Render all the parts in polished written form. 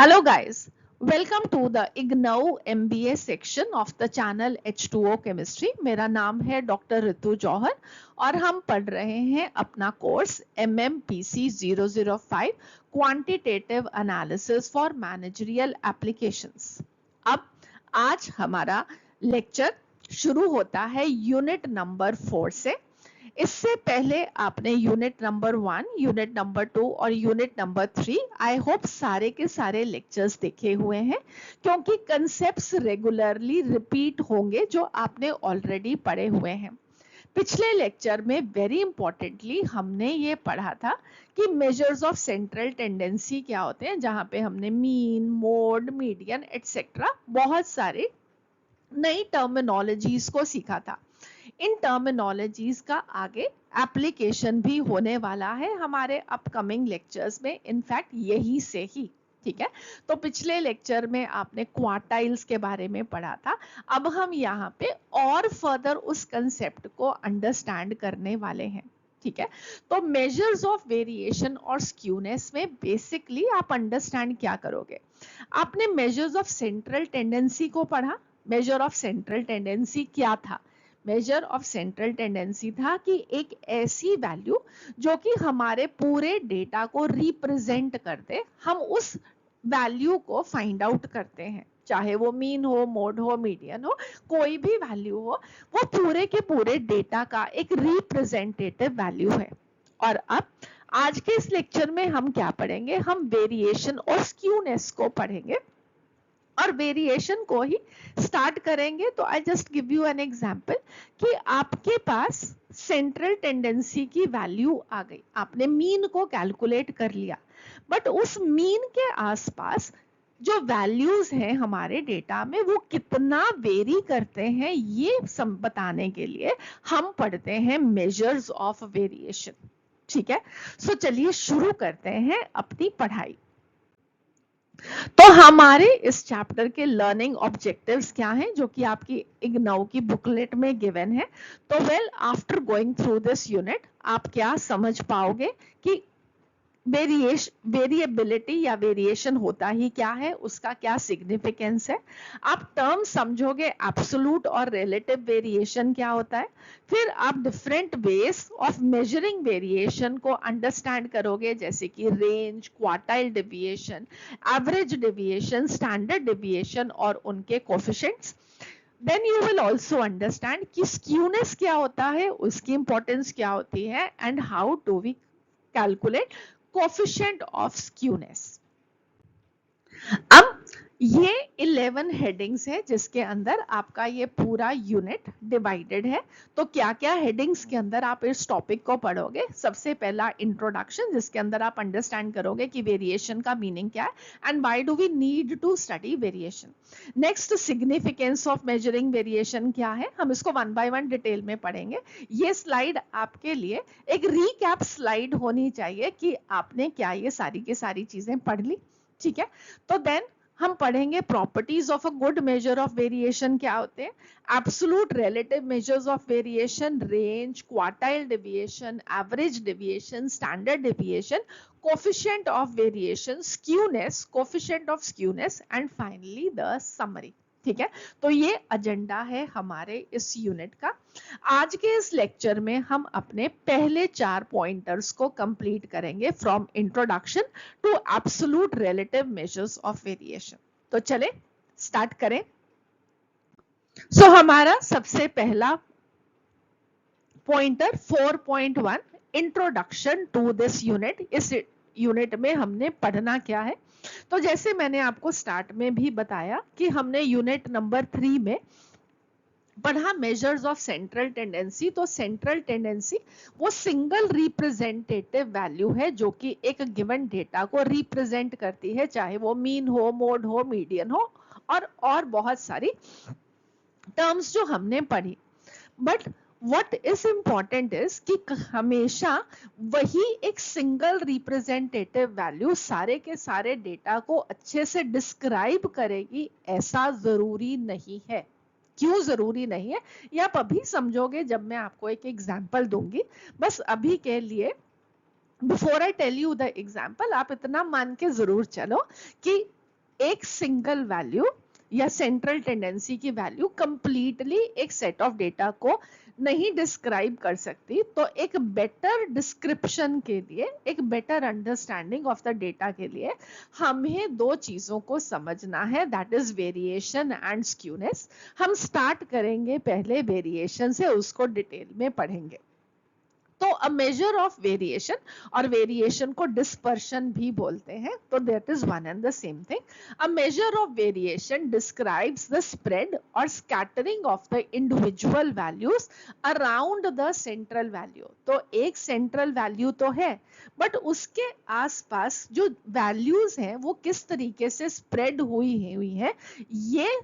Hello guys, welcome to the IGNOU MBA section of the channel H2O Chemistry. मेरा नाम है doctor Ritu जौहर और हम पढ़ रहे हैं अपना course MMPC 005 quantitative analysis for managerial applications. अब आज हमारा लेक्चर शुरू होता है यूनिट नंबर 4 से। इससे पहले आपने यूनिट नंबर 1, यूनिट नंबर 2 और यूनिट नंबर 3 आई होप सारे के सारे लेक्चर्स देखे हुए हैं, क्योंकि कंसेप्ट्स रेगुलरली रिपीट होंगे जो आपने ऑलरेडी पढ़े हुए हैं। पिछले लेक्चर में वेरी इंपॉर्टेंटली हमने ये पढ़ा था कि मेजर्स ऑफ सेंट्रल टेंडेंसी क्या होते हैं, जहां पे हमने मीन, मोड, मीडियन एटसेट्रा बहुत सारे नई टर्मिनोलॉजीज को सीखा था। इन टर्मिनोलॉजीज का आगे एप्लीकेशन भी होने वाला है हमारे अपकमिंग लेक्चर्स में, इनफैक्ट यही से ही। ठीक है, तो पिछले लेक्चर में आपने क्वार्टाइल्स के बारे में पढ़ा था। अब हम यहाँ पे और फर्दर उस कंसेप्ट को अंडरस्टैंड करने वाले हैं। ठीक है, तो मेजर्स ऑफ वेरिएशन और स्क्यूनेस में बेसिकली आप अंडरस्टैंड क्या करोगे। आपने मेजर्स ऑफ सेंट्रल टेंडेंसी को पढ़ा। मेजर ऑफ सेंट्रल टेंडेंसी क्या था? मेजर ऑफ सेंट्रल टेंडेंसी था कि एक ऐसी वैल्यू जो कि हमारे पूरे डेटा को रिप्रेजेंट कर दे, हम उस वैल्यू को फाइंड आउट करते हैं, चाहे वो मीन हो, मोड हो, मीडियन हो, कोई भी वैल्यू हो, वो पूरे के पूरे डेटा का एक रिप्रेजेंटेटिव वैल्यू है। और अब आज के इस लेक्चर में हम क्या पढ़ेंगे? हम वेरिएशन और स्क्यूनेस को पढ़ेंगे और वेरिएशन को ही स्टार्ट करेंगे। तो I just give you an example कि आपके पास सेंट्रल टेंडेंसी की वैल्यू आ गई, आपने मीन को कैलकुलेट कर लिया, बट उस मीन के आसपास जो वैल्यूज हैं हमारे डेटा में वो कितना वेरी करते हैं, ये बताने के लिए हम पढ़ते हैं मेजर्स ऑफ वेरिएशन। ठीक है, सो चलिए शुरू करते हैं अपनी पढ़ाई। तो हमारे इस चैप्टर के लर्निंग ऑब्जेक्टिव्स क्या हैं, जो कि आपकी इग्नोउ की बुकलेट में गिवन है। तो after going through this unit आप क्या समझ पाओगे कि वेरिएबिलिटी या वेरिएशन होता ही क्या है, उसका क्या सिग्निफिकेंस है। आप टर्म समझोगे, एब्सोल्यूट और रिलेटिव वेरिएशन क्या होता है। फिर आप different ways of measuring variation को अंडरस्टैंड करोगे, जैसे कि range, quartile deviation, average deviation, standard deviation और उनके coefficients. Then you will also understand कि स्क्यूनेस क्या होता है, उसकी इंपॉर्टेंस क्या होती है, and how do we calculate coefficient of skewness. अब ये 11 हेडिंग्स है जिसके अंदर आपका ये पूरा यूनिट डिवाइडेड है। तो क्या क्या हेडिंग्स के अंदर आप इस टॉपिक को पढ़ोगे? सबसे पहला इंट्रोडक्शन, जिसके अंदर आप अंडरस्टैंड करोगे कि वेरिएशन का मीनिंग क्या है and why do we need to study variation. Next, significance of measuring variation क्या है, हम इसको वन बाय वन डिटेल में पढ़ेंगे। ये स्लाइड आपके लिए एक रीकैप स्लाइड होनी चाहिए कि आपने क्या ये सारी की सारी चीजें पढ़ ली। ठीक है, तो देन हम पढ़ेंगे properties of a good major of variation क्या होते हैं, absolute, relative measures of variation, range, quartile deviation, average deviation, standard deviation, coefficient of variation, skewness, coefficient of skewness and finally the summary. ठीक है, तो ये agenda है हमारे इस यूनिट का। आज के इस लेक्चर में हम अपने पहले 4 पॉइंटर्स को कंप्लीट करेंगे, from introduction to absolute relative measures of variation. तो चले स्टार्ट करें। सो हमारा सबसे पहला pointer 4.1, introduction to this unit. इस यूनिट में हमने पढ़ना क्या है? तो जैसे मैंने आपको स्टार्ट में भी बताया कि हमने यूनिट नंबर 3 में पढ़ा मेजर्स ऑफ सेंट्रल टेंडेंसी। तो सेंट्रल टेंडेंसी वो सिंगल रिप्रेजेंटेटिव वैल्यू है जो कि एक गिवन डेटा को रिप्रेजेंट करती है, चाहे वो मीन हो, मोड हो, मीडियन हो और बहुत सारी टर्म्स जो हमने पढ़ी। But what is important is कि हमेशा वही एक सिंगल रिप्रेजेंटेटिव वैल्यू सारे के सारे डेटा को अच्छे से डिस्क्राइब करेगी, ऐसा जरूरी नहीं है। क्यों जरूरी नहीं है, ये आप अभी समझोगे जब मैं आपको एक एग्जांपल दूंगी। बस अभी के लिए before I tell you the example, आप इतना मान के जरूर चलो कि एक सिंगल वैल्यू या सेंट्रल टेंडेंसी की वैल्यू कंप्लीटली एक सेट ऑफ डेटा को नहीं डिस्क्राइब कर सकती, तो एक बेटर डिस्क्रिप्शन के लिए, एक better understanding of the data के लिए हमें दो चीजों को समझना है, that is variation and skewness. हम स्टार्ट करेंगे पहले वेरिएशन से, उसको डिटेल में पढ़ेंगे। तो अ मेजर ऑफ वेरिएशन, और वेरिएशन को डिस्पर्शन भी बोलते हैं, तो that is one and the same thing. A measure of variation describes the spread और scattering of the individual values around the central value. तो एक सेंट्रल वैल्यू तो है, बट उसके आसपास जो वैल्यूज हैं वो किस तरीके से स्प्रेड हुई है, ये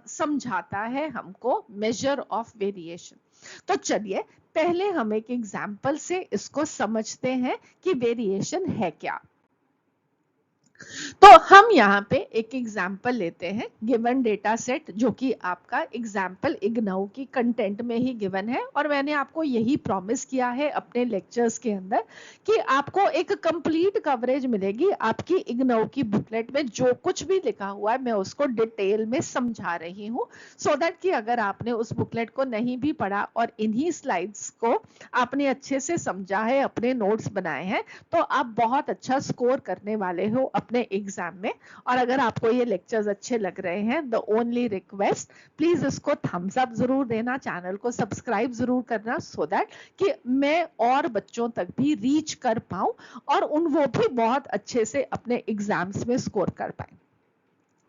समझाता है हमको मेजर ऑफ वेरिएशन। तो चलिए पहले हम एक एग्जाम्पल से इसको समझते हैं कि वेरिएशन है क्या। तो हम यहाँ पे एक एग्जाम्पल लेते हैं, गिवन डेटा सेट, जो कि आपका एग्जाम्पल इग्नऊ की कंटेंट में ही गिवन है, और मैंने आपको यही प्रॉमिस किया है अपने लेक्चर्स के अंदर कि आपको एक कंप्लीट कवरेज मिलेगी आपकी इग्नऊ की बुकलेट में। जो कुछ भी लिखा हुआ है मैं उसको डिटेल में समझा रही हूँ, सो दैट कि अगर आपने उस बुकलेट को नहीं भी पढ़ा और इन्हीं स्लाइड्स को आपने अच्छे से समझा है, अपने नोट्स बनाए हैं, तो आप बहुत अच्छा स्कोर करने वाले हो अपने एग्जाम में। और अगर आपको ये लेक्चर्स अच्छे लग रहे हैं, द ओनली रिक्वेस्ट, प्लीज इसको थम्स अप जरूर देना, चैनल को सब्सक्राइब जरूर करना, सो दैट कि मैं और बच्चों तक भी रीच कर पाऊं और वो भी बहुत अच्छे से अपने एग्जाम्स में स्कोर कर पाए।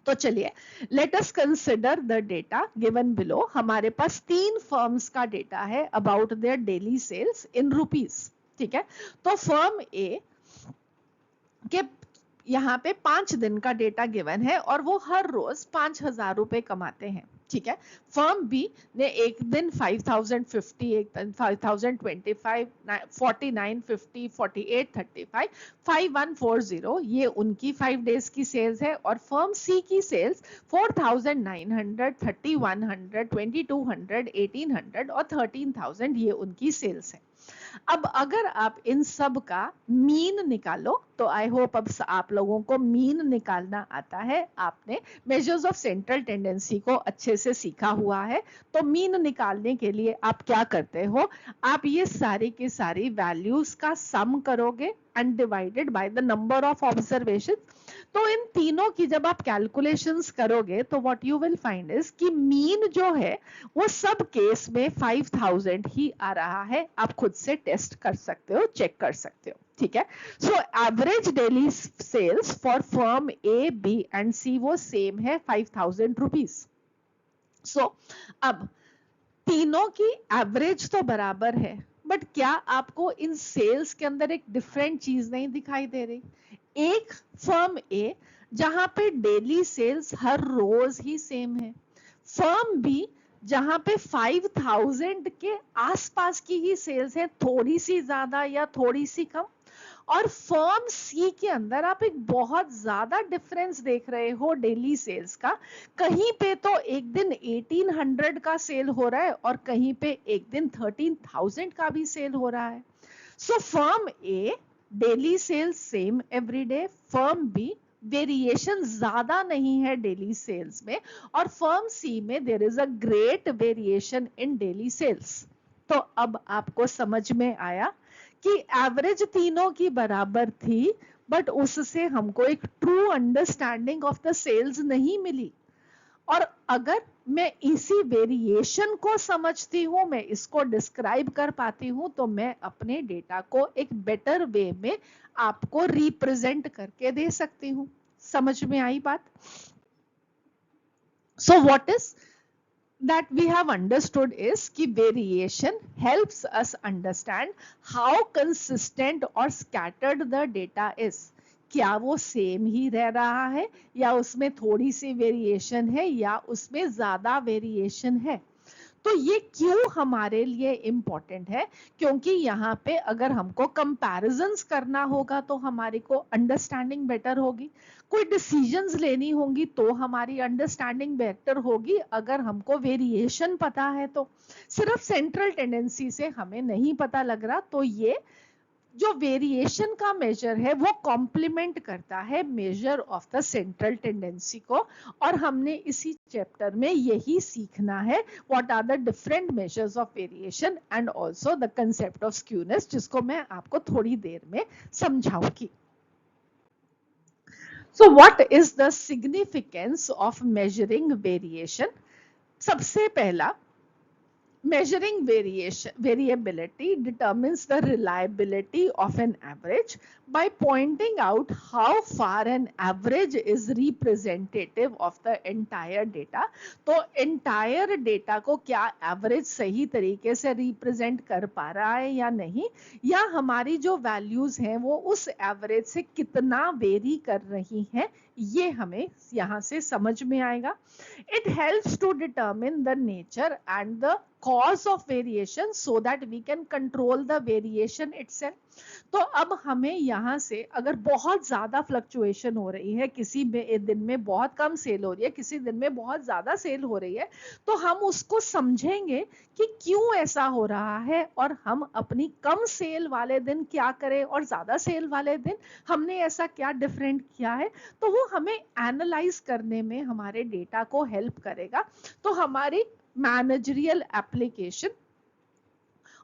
तो चलिए let us consider the data given below. हमारे पास 3 फर्म्स का डेटा है about their daily sales in rupees, ठीक है। तो फर्म ए के यहाँ पे 5 दिन का डेटा गिवन है और वो हर रोज 5,000 रुपए कमाते हैं, ठीक है। फर्म बी ने एक दिन 5,050, एक दिन 5,025, 49, 50, 48, 35, 5140, ये उनकी 5 डेज की सेल्स है। और फर्म सी की सेल्स 4,900, 3,100, 2,200, 1,800 और 13,000, ये उनकी सेल्स है। अब अगर आप इन सब का मीन निकालो, तो आई होप अब आप लोगों को मीन निकालना आता है, आपने मेजर्स ऑफ सेंट्रल टेंडेंसी को अच्छे से सीखा हुआ है। तो मीन निकालने के लिए आप क्या करते हो, आप ये सारी की सारी वैल्यूज का सम करोगे and divided by the number of observation. तो इन तीनों की जब आप कैलकुलेशंस करोगे तो what you will find is कि मीन जो है वो सब केस में 5,000 ही आ रहा है। आप खुद से टेस्ट कर सकते हो, चेक कर सकते हो, ठीक है। So average daily sales for firm A, B and C वो सेम है, 5,000 रुपीज। सो अब तीनों की एवरेज तो बराबर है, बट क्या आपको इन सेल्स के अंदर एक डिफरेंट चीज नहीं दिखाई दे रही? एक फर्म ए जहां पे डेली सेल्स हर रोज ही सेम है, फर्म बी जहां पे 5,000 के आसपास की ही सेल्स है, थोड़ी सी ज्यादा या थोड़ी सी कम, और फर्म सी के अंदर आप एक बहुत ज्यादा डिफरेंस देख रहे हो डेली सेल्स का। कहीं पे तो एक दिन 1,800 का सेल हो रहा है और कहीं पे एक दिन 13,000 का भी सेल हो रहा है। So firm A daily sales same every day, firm B variation ज्यादा नहीं है डेली सेल्स में, और फर्म सी में there is a great variation in daily sales. तो अब आपको समझ में आया कि एवरेज तीनों की बराबर थी, बट उससे हमको एक true understanding of the sales नहीं मिली। और अगर मैं इसी वेरिएशन को समझती हूँ, मैं इसको डिस्क्राइब कर पाती हूँ, तो मैं अपने डेटा को एक बेटर वे में आपको रिप्रेजेंट करके दे सकती हूँ। समझ में आई बात? So what is that we have understood is कि variation helps us understand how consistent or scattered the data is. क्या वो सेम ही रह रहा है या उसमें थोड़ी सी वेरिएशन है या उसमें ज्यादा वेरिएशन है। तो ये क्यों हमारे लिए इम्पोर्टेंट है? क्योंकि यहाँ पे अगर हमको कंपैरिजंस करना होगा तो हमारी को अंडरस्टैंडिंग बेटर होगी, कोई डिसीजंस लेनी होंगी तो हमारी अंडरस्टैंडिंग बेटर होगी अगर हमको वेरिएशन पता है। तो सिर्फ सेंट्रल टेंडेंसी से हमें नहीं पता लग रहा, तो ये जो वेरिएशन का मेजर है वो कॉम्प्लीमेंट करता है measure of the central tendency को, और हमने इसी चैप्टर में यही सीखना है what are the different measures of variation and also the concept of skewness, जिसको मैं आपको थोड़ी देर में समझाऊंगी. So what is the significance of measuring variation? सबसे पहला, measuring variability determines the reliability of an average by pointing out how far an average is representative of the entire data. तो entire data को क्या average सही तरीके से represent कर पा रहा है या नहीं, या हमारी जो values हैं वो उस average से कितना vary कर रही हैं, ये हमें यहाँ से समझ में आएगा. It helps to determine the nature and the cause of variation so that we can control the variation itself. तो अब हमें यहाँ से अगर बहुत ज्यादा फ्लक्चुएशन हो रही है, किसी दिन में बहुत कम सेल हो रही है, किसी दिन में बहुत ज्यादा सेल हो रही है, तो हम उसको समझेंगे कि क्यों ऐसा हो रहा है और हम अपनी कम सेल वाले दिन क्या करें और ज्यादा सेल वाले दिन हमने ऐसा क्या डिफरेंट किया है. तो वो हमें एनालाइज करने में हमारे डेटा को हेल्प करेगा. तो हमारी managerial application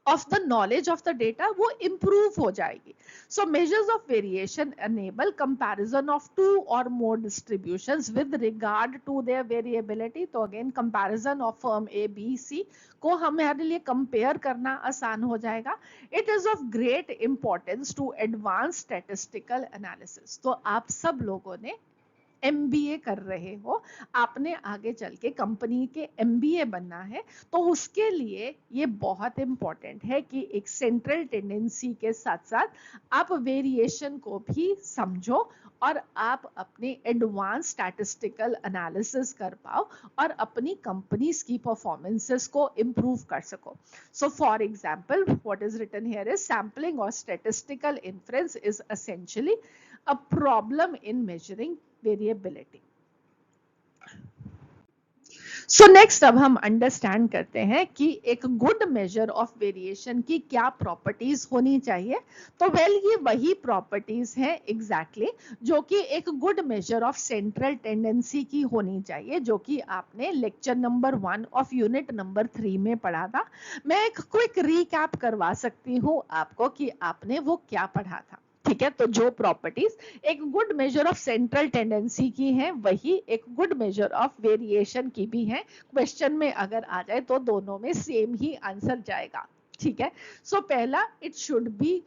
of the knowledge of the data वो improve हो जाएगी. So measures of variation enable comparison of two or more distributions with regard to their variability. तो again comparison of firm A, B, C को हमारे लिए compare करना आसान हो जाएगा. It is of great importance to advanced statistical analysis. तो आप सब लोगों ने MBA कर रहे हो, आपने आगे चल के कंपनी के MBA बनना है, तो उसके लिए ये बहुत इंपॉर्टेंट है कि एक सेंट्रल टेंडेंसी के साथ साथ आप वेरिएशन को भी समझो और आप अपने एडवांस स्टैटिस्टिकल एनालिसिस कर पाओ और अपनी कंपनीज की परफॉर्मेंसेस को इंप्रूव कर सको. So for example what is written here is sampling और statistical inference is essentially a problem in measuring variability. So next अब हम अंडरस्टैंड करते हैं कि एक गुड मेजर ऑफ वेरिएशन की क्या प्रॉपर्टीज होनी चाहिए. तो ये वही प्रॉपर्टीज हैं एग्जैक्टली जो कि एक good measure of central tendency की होनी चाहिए, जो कि आपने lecture number 1 of unit number 3 में पढ़ा था. मैं एक क्विक रिकैप करवा सकती हूँ आपको कि आपने वो क्या पढ़ा था. ठीक है, तो जो प्रॉपर्टीज एक good measure of central tendency की हैं वही एक गुड मेजर ऑफ वेरिएशन की भी हैं. क्वेश्चन में अगर आ जाए तो दोनों में सेम ही आंसर जाएगा. ठीक है, सो पहला, it should be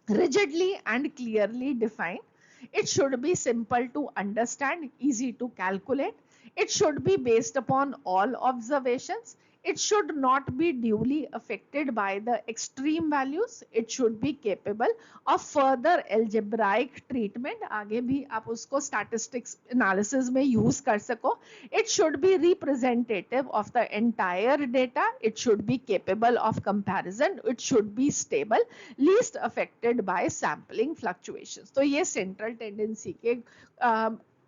rigidly and clearly defined. It should be simple to understand, easy to calculate. It should be based upon all observations. It should not be duly affected by the extreme values. It should be capable of further algebraic treatment. आगे भी आप उसको statistics analysis में use कर सको. It should be representative of the entire data. It should be capable of comparison. It should be stable, least affected by sampling fluctuations. तो ये central tendency के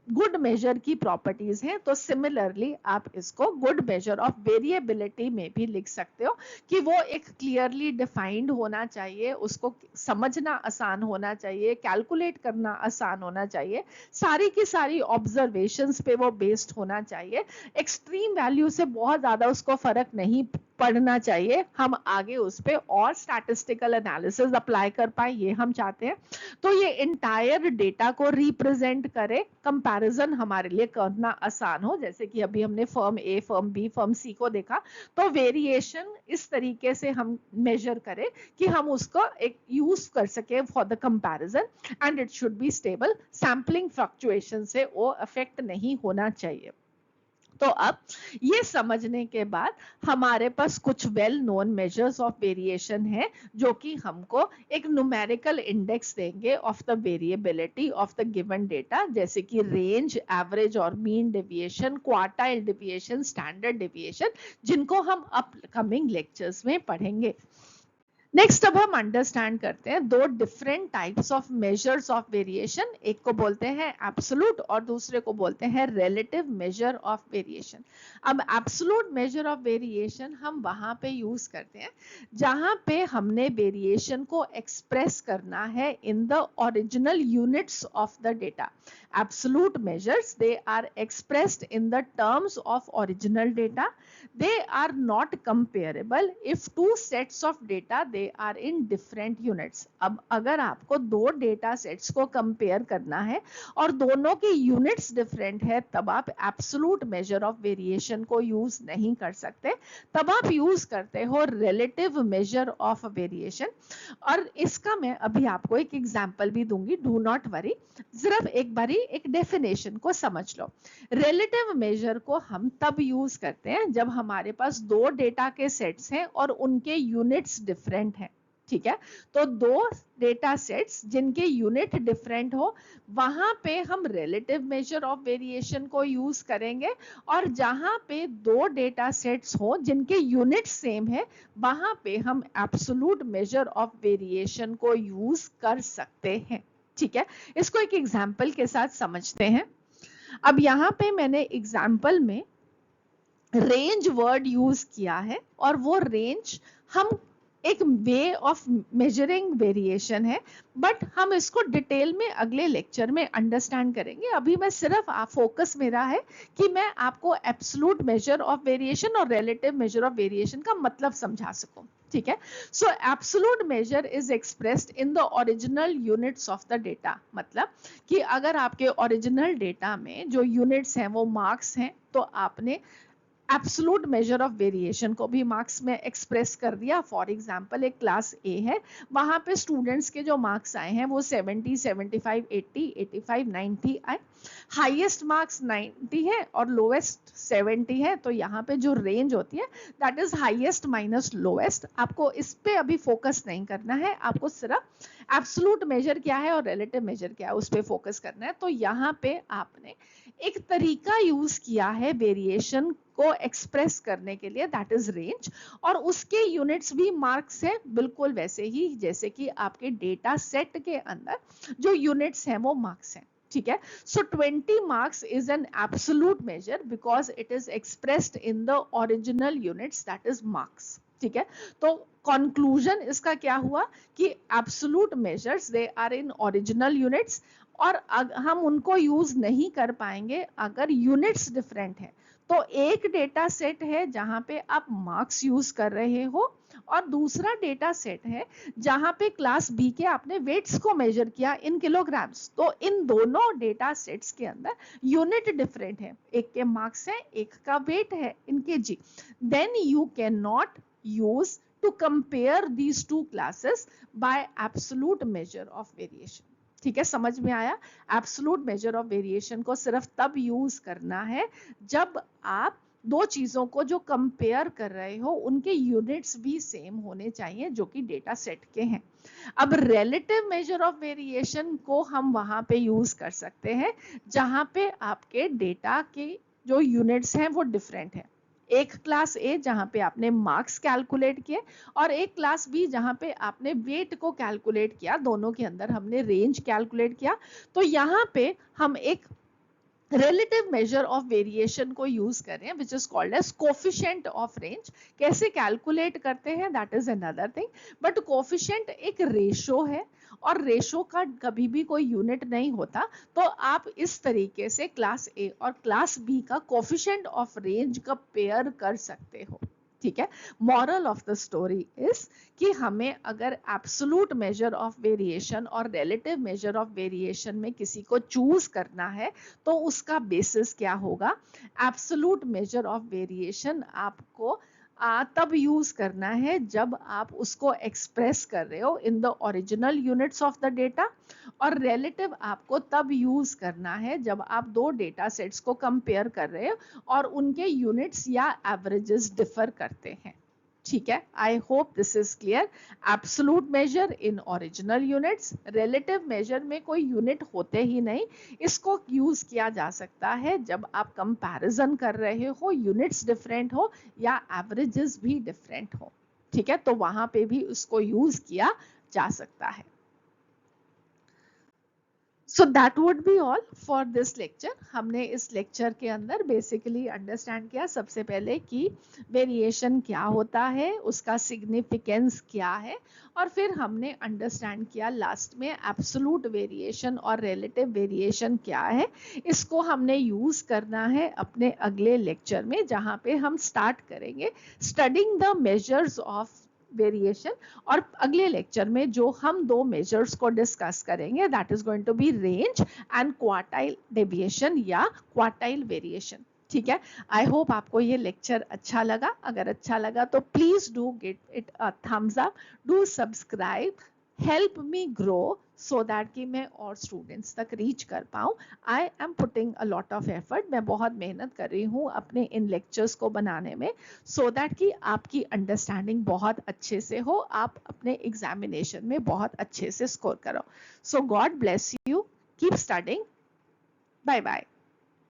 गुड मेजर की प्रॉपर्टीज हैं. तो similarly आप इसको गुड मेजर ऑफ वेरिएबिलिटी में भी लिख सकते हो कि वो एक क्लियरली डिफाइंड होना चाहिए, उसको समझना आसान होना चाहिए, कैलकुलेट करना आसान होना चाहिए, सारी की सारी ऑब्जर्वेशंस पे वो बेस्ड होना चाहिए, एक्सट्रीम वैल्यू से बहुत ज्यादा उसको फर्क नहीं पढ़ना चाहिए, हम आगे उस पे और स्टैटिस्टिकल एनालिसिस अप्लाई कर पाए, ये हम चाहते हैं. तो ये इंटायर डेटा को रिप्रेजेंट करे, कंपैरिजन हमारे लिए करना आसान हो. जैसे कि अभी हमने फर्म ए, फर्म बी, फर्म सी को देखा, तो वेरिएशन इस तरीके से हम मेजर करें कि हम उसको एक यूज कर सके for the comparison, and it should be stable. Sampling fluctuation से वो अफेक्ट नहीं होना चाहिए. तो अब ये समझने के बाद हमारे पास कुछ well known measures of variation है जो कि हमको एक न्यूमेरिकल इंडेक्स देंगे of the variability of the given data, जैसे कि रेंज, एवरेज और mean deviation, quartile deviation, standard deviation, जिनको हम अपकमिंग लेक्चर्स में पढ़ेंगे. नेक्स्ट अब हम अंडरस्टैंड करते हैं दो different types of measures of variation, एक को बोलते हैं एब्सोल्यूट और दूसरे को बोलते हैं रिलेटिव मेजर ऑफ वेरिएशन। अब एब्सोल्यूट मेजर ऑफ वेरिएशन हम वहां पे यूज करते हैं जहां पे हमने वेरिएशन को एक्सप्रेस करना है इन the original units of the data. Absolute measures, they are expressed in the terms of original data. They are not comparable if two sets of data they are in different units. अब अगर आपको दो data sets को compare करना है और दोनों के यूनिट्स डिफरेंट है, तब आप एब्सोल्यूट मेजर ऑफ वेरिएशन को यूज नहीं कर सकते, तब आप यूज करते हो रिलेटिव मेजर ऑफ वेरिएशन। और इसका मैं अभी आपको एक एग्जांपल भी दूंगी, डू नॉट वरी, सिर्फ एक बारी एक डेफिनेशन को समझ लो। रिलेटिव मेजर को हम तब यूज करते हैं जब हमारे पास दो डेटा के सेट्स हैं और उनके यूनिट्स डिफरेंट हैं। ठीक है, तो दो डेटा सेट्स जिनके यूनिट डिफरेंट हो वहां पे हम रिलेटिव मेजर ऑफ वेरिएशन को यूज करेंगे, और जहां पे दो डेटा सेट्स हो जिनके यूनिट सेम है वहां पे हम एब्सोल्यूट मेजर ऑफ वेरिएशन को यूज कर सकते हैं। ठीक है, इसको एक एग्जाम्पल के साथ समझते हैं। अब यहाँ पे मैंने एग्जाम्पल में रेंज वर्ड यूज किया है, और वो रेंज हम एक वे ऑफ मेजरिंग वेरिएशन है, बट हम इसको डिटेल में अगले लेक्चर में अंडरस्टैंड करेंगे। अभी मैं सिर्फ फोकस मेरा है कि मैं आपको एब्सोल्यूट मेजर ऑफ वेरिएशन और रिलेटिव मेजर ऑफ वेरिएशन का मतलब समझा सकूं। ठीक है, सो absolute major is expressed in the original units of the data. मतलब कि अगर आपके ओरिजिनल डेटा में जो यूनिट्स हैं वो मार्क्स हैं, तो आपने एब्सोल्यूट मेजर ऑफ वेरिएशन को भी मार्क्स में एक्सप्रेस कर दिया। फॉर एग्जांपल एक क्लास ए है, वहां पे स्टूडेंट्स के जो मार्क्स आए हैं वो 70, 75, 80, 85, 90 आए। हाईएस्ट मार्क्स 90 है और लोएस्ट 70 है, तो यहाँ पे जो रेंज होती है that is highest minus lowest. आपको इस पे अभी फोकस नहीं करना है, आपको सिर्फ एब्सोल्यूट मेजर क्या है और रिलेटिव मेजर क्या है उस पे फोकस करना है। तो यहाँ पे आपने एक तरीका यूज किया है वेरिएशन को एक्सप्रेस करने के लिए, दैट इज रेंज, और उसके यूनिट्स भी मार्क्स है, बिल्कुल वैसे ही जैसे कि आपके डेटा सेट के अंदर जो यूनिट्स हैं वो मार्क्स हैं। ठीक है, so 20 marks is an absolute measure because it is expressed in the original units, that is marks. ठीक है, तो कंक्लूजन इसका क्या हुआ कि absolute measures they are in original units, और हम उनको यूज नहीं कर पाएंगे अगर यूनिट्स डिफरेंट है। तो एक डेटा सेट है जहां पे आप मार्क्स यूज कर रहे हो, और दूसरा डेटा सेट है जहां पे क्लास बी के आपने वेट्स को मेजर किया इन किलोग्राम्स। तो इन दोनों डेटा सेट्स के अंदर यूनिट डिफरेंट है, एक के मार्क्स है एक का वेट है in KG. Then you can not use to compare these two classes by absolute measure of variation. ठीक है, समझ में आया? एब्सोल्यूट मेजर ऑफ वेरिएशन को सिर्फ तब यूज करना है जब आप दो चीजों को जो कंपेयर कर रहे हो उनके यूनिट्स भी सेम होने चाहिए जो कि डेटा सेट के हैं। अब रिलेटिव मेजर ऑफ वेरिएशन को हम वहां पे यूज कर सकते हैं जहां पे आपके डेटा के जो यूनिट्स हैं वो डिफरेंट है। एक क्लास ए जहां पे आपने मार्क्स कैलकुलेट किए, और एक क्लास बी जहां पे आपने वेट को कैलकुलेट किया, दोनों के अंदर हमने रेंज कैलकुलेट किया। तो यहाँ पे हम एक रिलेटिव मेजर ऑफ वेरिएशन को यूज कर रहे हैं which is called as coefficient of range. कैसे कैलकुलेट करते हैं that is another thing, but coefficient एक रेशो है, और रेशो का कभी भी कोई यूनिट नहीं होता। तो आप इस तरीके से क्लास ए और क्लास बी का कोफिशिएंट ऑफ रेंज का पेयर कर सकते हो। ठीक है, moral of the story is कि हमें अगर एब्सोल्यूट मेजर ऑफ वेरिएशन और रिलेटिव मेजर ऑफ वेरिएशन में किसी को चूज करना है तो उसका बेसिस क्या होगा? एब्सोल्यूट मेजर ऑफ वेरिएशन आपको तब यूज करना है जब आप उसको एक्सप्रेस कर रहे हो इन the original units of the data, और रिलेटिव आपको तब यूज करना है जब आप दो डेटा सेट्स को कंपेयर कर रहे हो और उनके यूनिट्स या एवरेजेस डिफर करते हैं। ठीक है, I hope this is clear. Absolute measure in original units, relative major में कोई यूनिट होते ही नहीं, इसको यूज किया जा सकता है जब आप कंपैरिजन कर रहे हो, यूनिट्स डिफरेंट हो या एवरेजेस भी डिफरेंट हो। ठीक है, तो वहां पे भी उसको यूज किया जा सकता है। So that would be all for this lecture. हमने इस लेक्चर के अंदर बेसिकली अंडरस्टैंड किया सबसे पहले कि वेरिएशन क्या होता है, उसका सिग्निफिकेंस क्या है, और फिर हमने अंडरस्टैंड किया लास्ट में एब्सोलूट वेरिएशन और रिलेटिव वेरिएशन क्या है। इसको हमने यूज करना है अपने अगले लेक्चर में, जहां पे हम स्टार्ट करेंगे studying the measures of variation. और अगले लेक्चर में जो हम दो मेजर्स को डिस्कस करेंगे that is going to be range and quartile deviation या क्वार्टाइल वेरिएशन। ठीक है, आई होप आपको ये लेक्चर अच्छा लगा। अगर अच्छा लगा तो please do get it a thumbs up, do subscribe, help me grow so that कि मैं और स्टूडेंट्स तक रीच कर पाऊँ। I am putting a lot of effort, मैं बहुत मेहनत कर रही हूँ अपने इन लेक्चर्स को बनाने में, सो दैट कि आपकी अंडरस्टैंडिंग बहुत अच्छे से हो, आप अपने एग्जामिनेशन में बहुत अच्छे से स्कोर करो। So God bless you, keep studying, bye bye.